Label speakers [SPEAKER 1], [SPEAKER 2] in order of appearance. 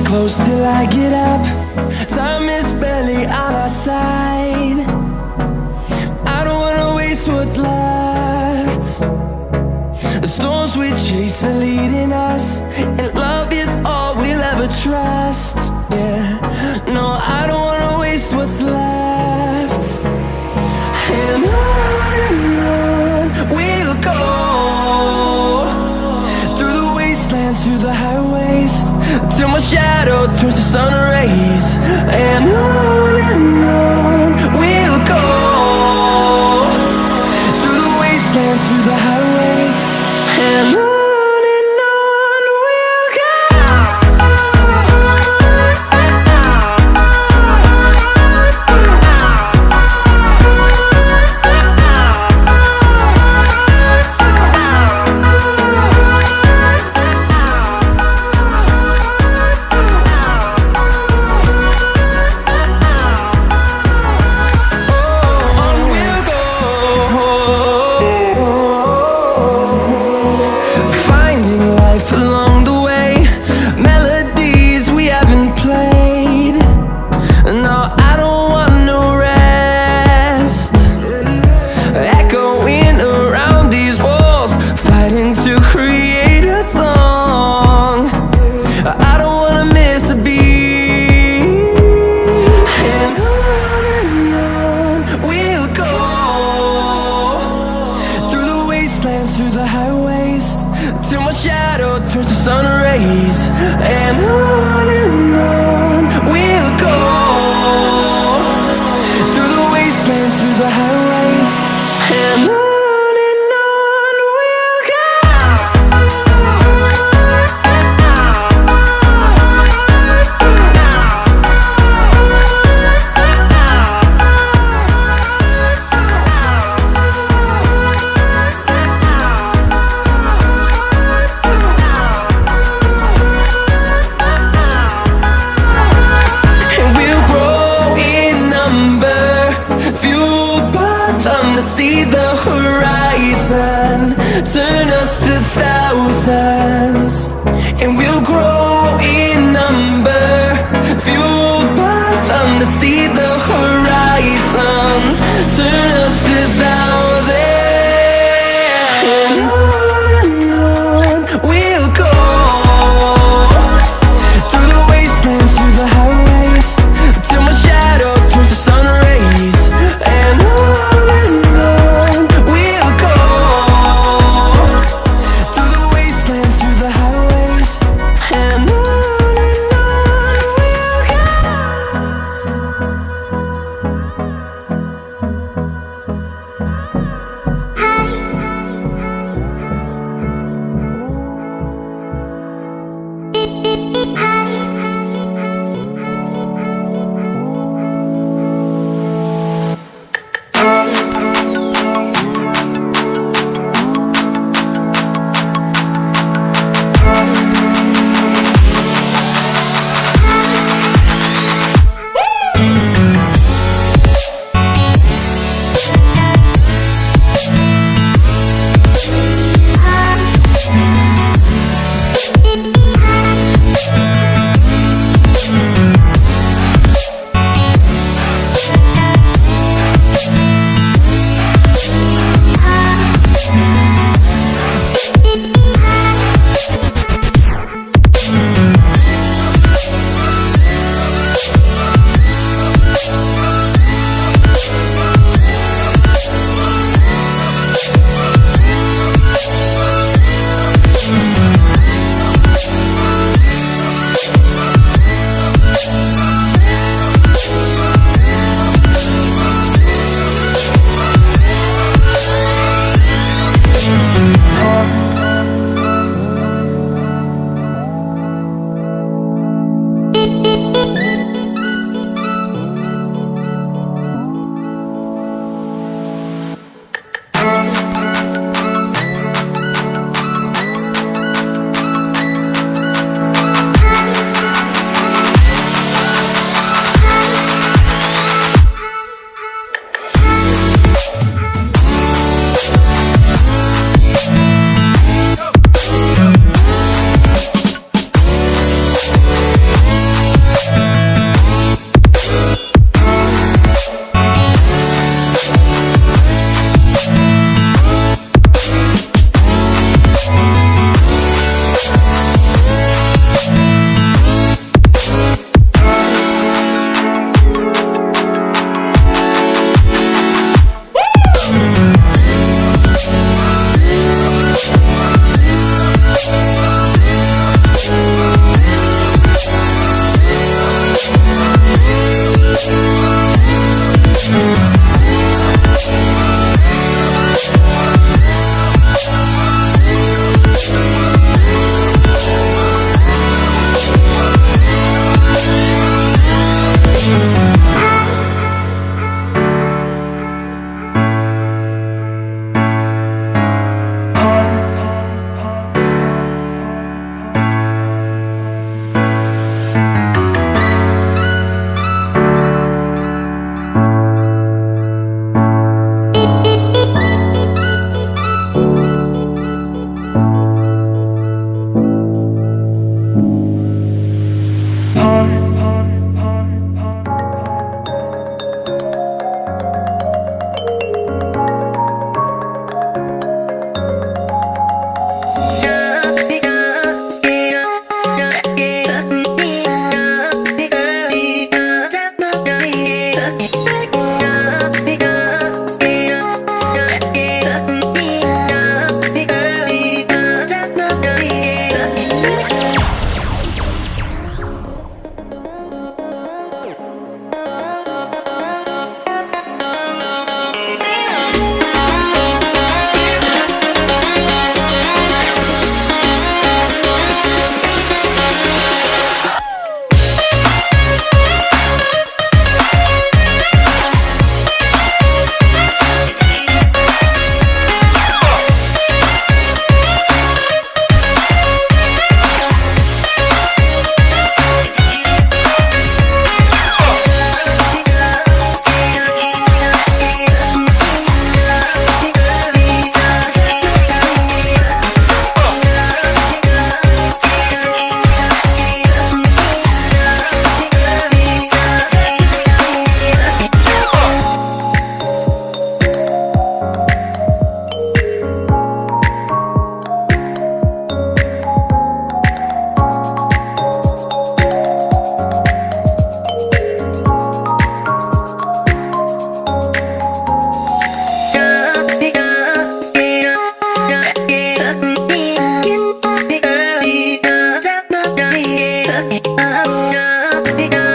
[SPEAKER 1] Close till I get up. Time is barely on our side. I don't wanna waste what's left. The storms we chase are leading us, and love is all we'll ever trust. Yeah, no, I don't wanna waste what's left. And on we'll go, through the wastelands, through the highways, till my shadow turns to sun rays. And on we'll go, through the wastelands, through the highways, and on we'll go. Through the highways, till my shadow turns to sun rays. And on we'll go, through the wastelands, through the highways, and on we'll go. See the horizon turn us to thousands, and we'll grow in number, fueled by them to see the horizon turn us to thousands. And on we'll go, through the wastelands, through the highways, till my shadow turns to sun rays. And on
[SPEAKER 2] yeah, yeah.